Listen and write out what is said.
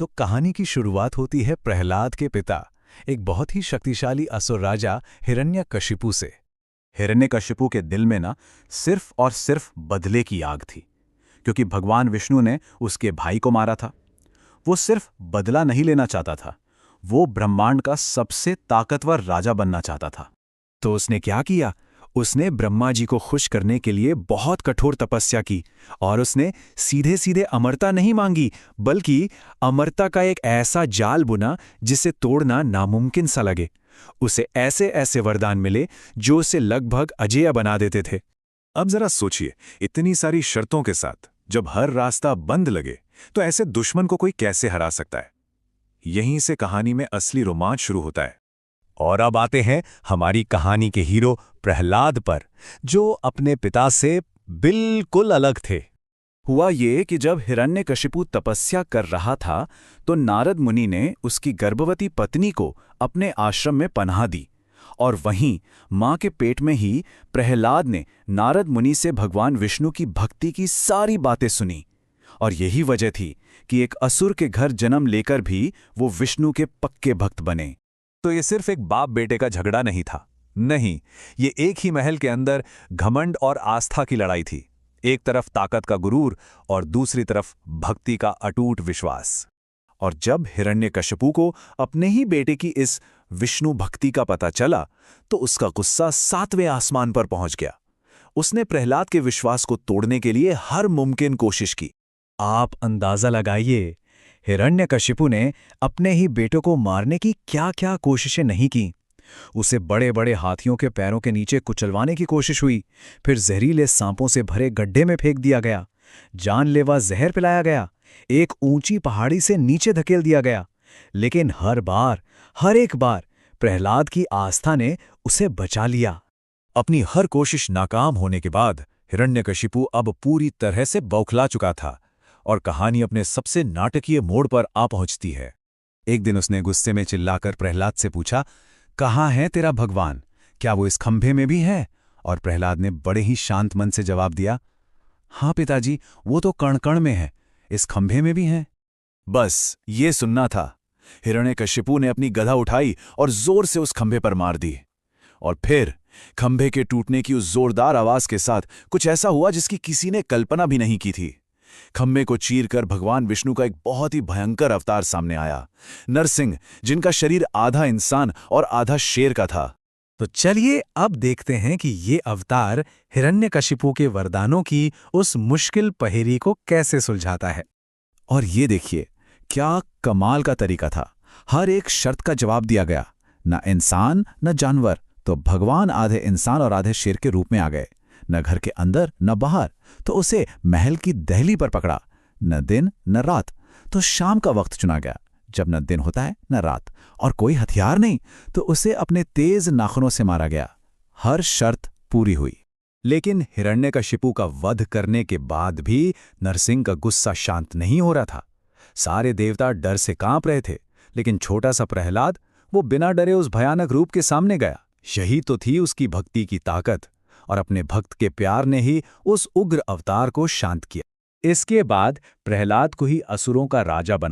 तो कहानी की शुरुआत होती है प्रहलाद के पिता, एक बहुत ही शक्तिशाली असुर राजा हिरण्यकशिपु से। हिरण्यकशिपु के दिल में ना सिर्फ और सिर्फ बदले की आग थी, क्योंकि भगवान विष्णु ने उसके भाई को मारा था। वो सिर्फ बदला नहीं लेना चाहता था, वो ब्रह्मांड का सबसे ताकतवर राजा बनना चाहता था। तो उसने क्या किया? उसने ब्रह्मा जी को खुश करने के लिए बहुत कठोर तपस्या की, और उसने सीधे सीधे अमरता नहीं मांगी, बल्कि अमरता का एक ऐसा जाल बुना जिसे तोड़ना नामुमकिन सा लगे। उसे ऐसे ऐसे वरदान मिले जो उसे लगभग अजेय बना देते थे। अब जरा सोचिए, इतनी सारी शर्तों के साथ जब हर रास्ता बंद लगे तो ऐसे दुश्मन को कोई कैसे हरा सकता है? यहीं से कहानी में असली रोमांच शुरू होता है। और अब आते हैं हमारी कहानी के हीरो प्रहलाद पर, जो अपने पिता से बिल्कुल अलग थे। हुआ ये कि जब हिरण्यकशिपु तपस्या कर रहा था तो नारद मुनि ने उसकी गर्भवती पत्नी को अपने आश्रम में पनाह दी, और वहीं मां के पेट में ही प्रहलाद ने नारद मुनि से भगवान विष्णु की भक्ति की सारी बातें सुनी। और यही वजह थी कि एक असुर के घर जन्म लेकर भी वो विष्णु के पक्के भक्त बने। तो ये सिर्फ एक बाप बेटे का झगड़ा नहीं था, नहीं, ये एक ही महल के अंदर घमंड और आस्था की लड़ाई थी। एक तरफ ताकत का गुरूर और दूसरी तरफ भक्ति का अटूट विश्वास। और जब हिरण्यकशिपु को अपने ही बेटे की इस विष्णु भक्ति का पता चला तो उसका गुस्सा 7वें आसमान पर पहुंच गया। उसने प्रहलाद के विश्वास को तोड़ने के लिए हर मुमकिन कोशिश की। आप अंदाजा लगाइए, हिरण्यकशिपु ने अपने ही बेटों को मारने की क्या क्या कोशिशें नहीं की। उसे बड़े बड़े हाथियों के पैरों के नीचे कुचलवाने की कोशिश हुई, फिर जहरीले सांपों से भरे गड्ढे में फेंक दिया गया, जानलेवा जहर पिलाया गया, एक ऊंची पहाड़ी से नीचे धकेल दिया गया। लेकिन हर एक बार प्रहलाद की आस्था ने उसे बचा लिया। अपनी हर कोशिश नाकाम होने के बाद हिरण्यकशिपु अब पूरी तरह से बौखला चुका था, और कहानी अपने सबसे नाटकीय मोड़ पर आ पहुंचती है। एक दिन उसने गुस्से में चिल्लाकर प्रहलाद से पूछा, कहाँ है तेरा भगवान? क्या वो इस खंभे में भी है? और प्रहलाद ने बड़े ही शांत मन से जवाब दिया, हाँ पिताजी, वो तो कण कण में है, इस खंभे में भी है। बस ये सुनना था। हिरण्यकशिपु ने अपनी गदा उठाई और जोर से उस खंभे पर मार दी, और फिर खंभे के टूटने की उस जोरदार आवाज के साथ कुछ ऐसा हुआ जिसकी किसी ने कल्पना भी नहीं की थी। खंभे को चीरकर भगवान विष्णु का एक बहुत ही भयंकर अवतार सामने आया, नरसिंह, जिनका शरीर आधा इंसान और आधा शेर का था। तो चलिए अब देखते हैं कि ये अवतार हिरण्यकशिपु के वरदानों की उस मुश्किल पहेली को कैसे सुलझाता है। और ये देखिए, क्या कमाल का तरीका था। हर एक शर्त का जवाब दिया गया, न इंसान न जानवर, तो भगवान आधे इंसान और आधे शेर के रूप में आ गए। न घर के अंदर न बाहर, तो उसे महल की दहली पर पकड़ा। न दिन न रात, तो शाम का वक्त चुना गया, जब न दिन होता है न रात, और कोई हथियार नहीं, तो उसे अपने तेज नाखूनों से मारा गया। हर शर्त पूरी हुई। लेकिन हिरण्यकशिपु का वध करने के बाद भी नरसिंह का गुस्सा शांत नहीं हो रहा था। सारे देवता डर से कांप रहे थे, लेकिन छोटा सा प्रहलाद, वो बिना डरे उस भयानक रूप के सामने गया। यही तो थी उसकी भक्ति की ताकत, और अपने भक्त के प्यार ने ही उस उग्र अवतार को शांत किया। इसके बाद प्रहलाद को ही असुरों का राजा बना